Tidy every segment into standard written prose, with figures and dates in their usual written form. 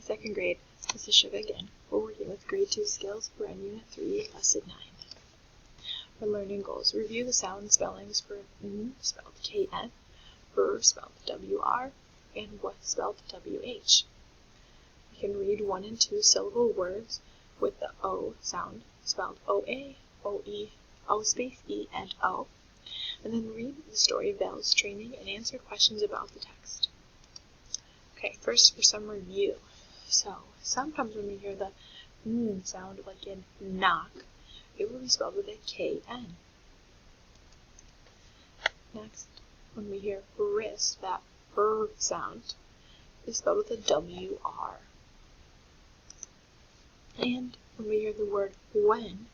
Second grade, this is Shiva again. We're working with grade 2 skills. We're on unit 3, lesson 9. Our learning goals: review the sound spellings for N spelled K-N, R spelled W-R, and W spelled W-H. We can read 1 and 2 syllable words with the O sound spelled O-A, O-E, O space E, and O, and then read the story Belle's Training and answer questions about the text. Okay, first for some review. So, sometimes when we hear the N sound, like in knock, it will be spelled with a K-N. Next, when we hear wrist, that R sound is spelled with a W-R. And when we hear the word when,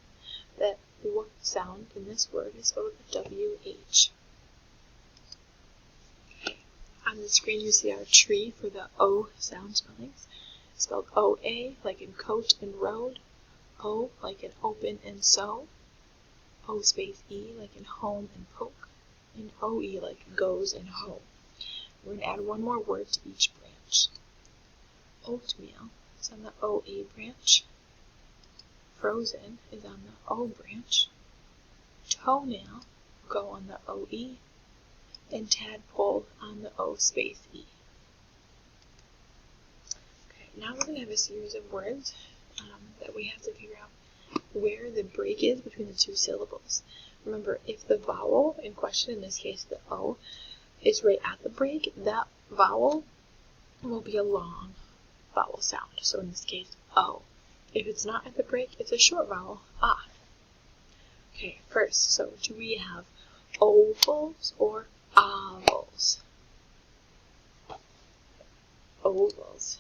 that W sound in this word is spelled with a W-H. On the screen you see our tree for the O sound spellings, spelled O-A like in coat and road, O like in open and sew, O space E like in home and poke, and O-E like goes and home. We're going to add one more word to each branch. Oatmeal is on the O-A branch, frozen is on the O branch, toenail will go on the O-E, and tadpole on the O space E. Okay, now we're going to have a series of words that we have to figure out where the break is between the two syllables. Remember, if the vowel in question, in this case the O, is right at the break, that vowel will be a long vowel sound. So in this case, O. If it's not at the break, it's a short vowel, ah. Okay, first, so do we have ovals or ovals? Ovals.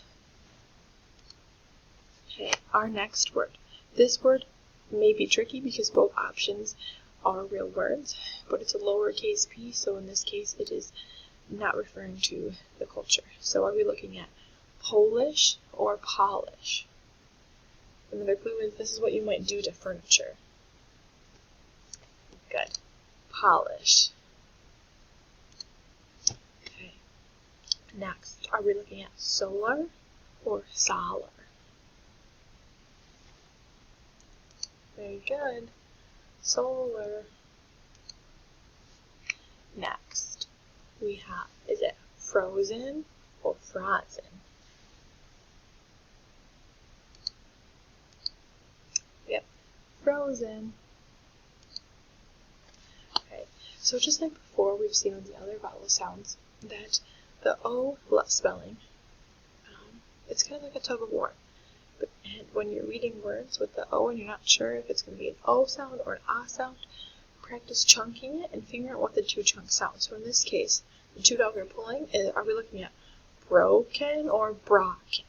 Okay, our next word. This word may be tricky because both options are real words, but it's a lowercase p, so in this case it is not referring to the culture. So are we looking at Polish or polish? Another clue is this is what you might do to furniture. Good. Polish. Okay. Next, are we looking at solar or solar? Very good. Solar. Next, we have, is it frozen or frozen? Yep, frozen. Okay, so just like before, we've seen with the other vowel sounds that the O spelling, it's kind of like a tug of war. And when you're reading words with the O and you're not sure if it's going to be an O sound or an A sound, practice chunking it and figure out what the two chunks sound. So in this case, the two dogs are pulling, are we looking at broken or brocken?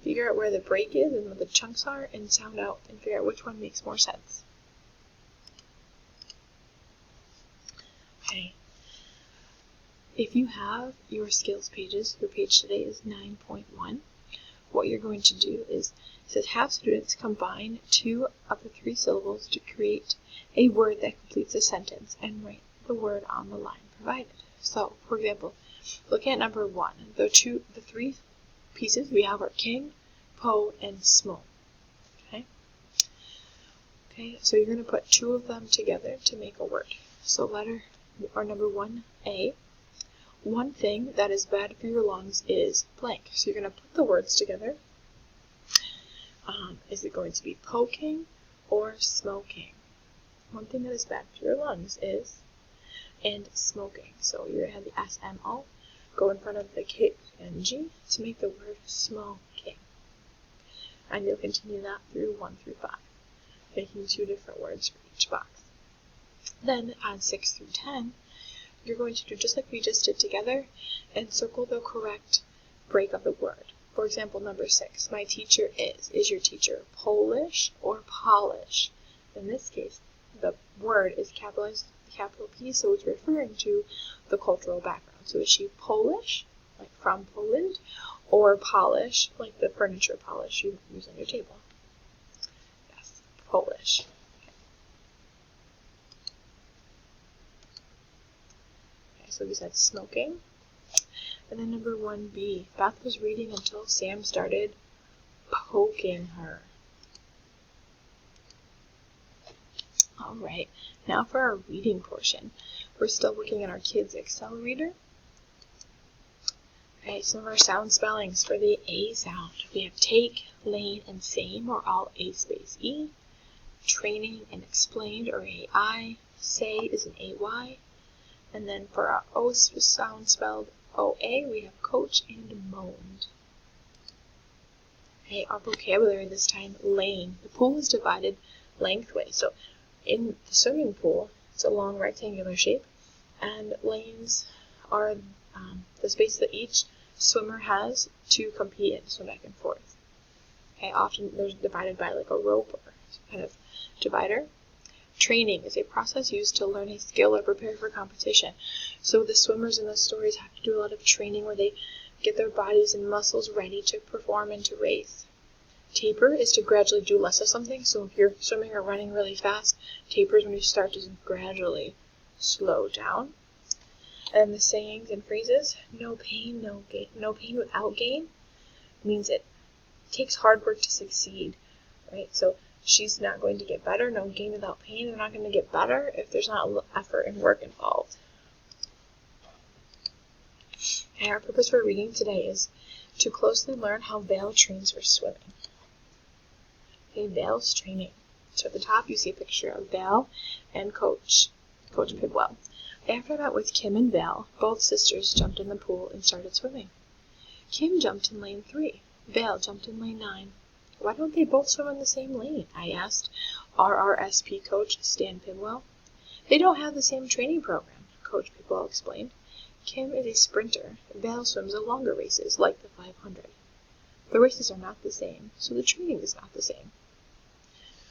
Figure out where the break is and what the chunks are and sound out and figure out which one makes more sense. Okay. If you have your skills pages, your page today is 9.1. What you're going to do is, it says have students combine 2 of the 3 syllables to create a word that completes a sentence and write the word on the line provided. So, for example, look at number 1. The 3 pieces we have are king, po, and smo. Okay, so you're going to put 2 of them together to make a word. So number 1A. One thing that is bad for your lungs is blank. So you're going to put the words together. Is it going to be poking or smoking? One thing that is bad for your lungs is, and smoking. So you're going to have the S-M-O go in front of the K-N-G to make the word smoking. And you'll continue that through 1 through 5, making 2 different words for each box. Then on 6 through 10, you're going to do just like we just did together and circle the correct break of the word. For example, number 6, my teacher is. Is your teacher Polish or polish? In this case, the word is capitalized, capital P, so it's referring to the cultural background. So is she Polish, like from Poland, or polish, like the furniture polish you use on your table? Yes, Polish. So we said smoking. And then number 1B, Beth was reading until Sam started poking her. Alright, now for our reading portion. We're still looking at our kids' Excel reader. Alright, some of our sound spellings for the A sound. We have take, lane, and same are all A space E. Training and explained are AI. Say is an AY. And then for our O sound spelled OA, we have coach and moaned. Okay, our vocabulary this time, lane. The pool is divided lengthways. So in the swimming pool, it's a long rectangular shape, and lanes are the space that each swimmer has to compete and swim back and forth. Okay, often they're divided by like a rope or some kind of divider. Training is a process used to learn a skill or prepare for competition. So the swimmers in the stories have to do a lot of training where they get their bodies and muscles ready to perform and to race. Taper is to gradually do less of something. So if you're swimming or running really fast, taper is when you start to gradually slow down. And the sayings and phrases, no pain, no gain, no pain without gain, means it takes hard work to succeed, right? So she's not going to get better, no gain without pain. They're not going to get better if there's not effort and work involved. And our purpose for reading today is to closely learn how Vale trains for swimming. Okay, Vale's training. So at the top you see a picture of Vale and Coach Pidwell. After I met with Kim and Vale, both sisters jumped in the pool and started swimming. Kim jumped in lane 3. Vale jumped in lane 9. Why don't they both swim in the same lane? I asked RRSP coach Stan Pidwell. They don't have the same training program, Coach Pidwell explained. Kim is a sprinter. Vale swims the longer races, like the 500. The races are not the same, so the training is not the same.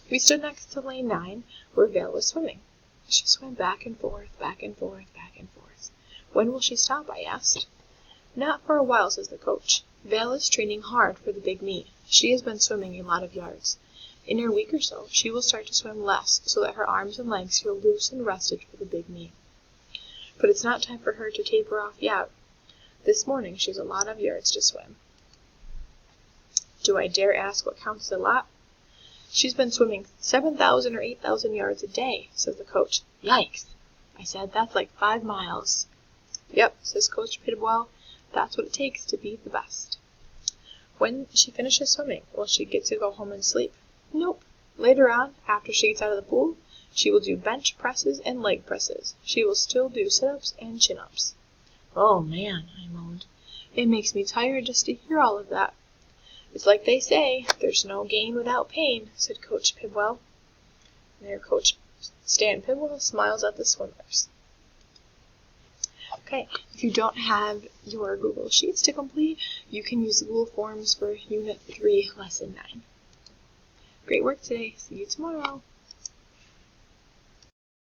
We stood next to lane 9, where Vale was swimming. She swam back and forth, back and forth, back and forth. When will she stop? I asked. Not for a while, says the coach. Vale is training hard for the big meet. She has been swimming a lot of yards. In a week or so, she will start to swim less so that her arms and legs feel loose and rested for the big meet. But it's not time for her to taper off yet. This morning, she has a lot of yards to swim. Do I dare ask what counts as a lot? She's been swimming 7,000 or 8,000 yards a day, says the coach. Yikes! I said, that's like 5 miles. Yep, says Coach Pidwell, that's what it takes to be the best. When she finishes swimming, will she get to go home and sleep? Nope. Later on, after she gets out of the pool, she will do bench presses and leg presses. She will still do sit-ups and chin-ups. Oh man, I moaned. It makes me tired just to hear all of that. It's like they say, there's no gain without pain, said Coach Pidwell. There, Coach Stan Pidwell smiles at the swimmers. Okay, if you don't have your Google Sheets to complete, you can use the Google Forms for Unit 3, Lesson 9. Great work today. See you tomorrow.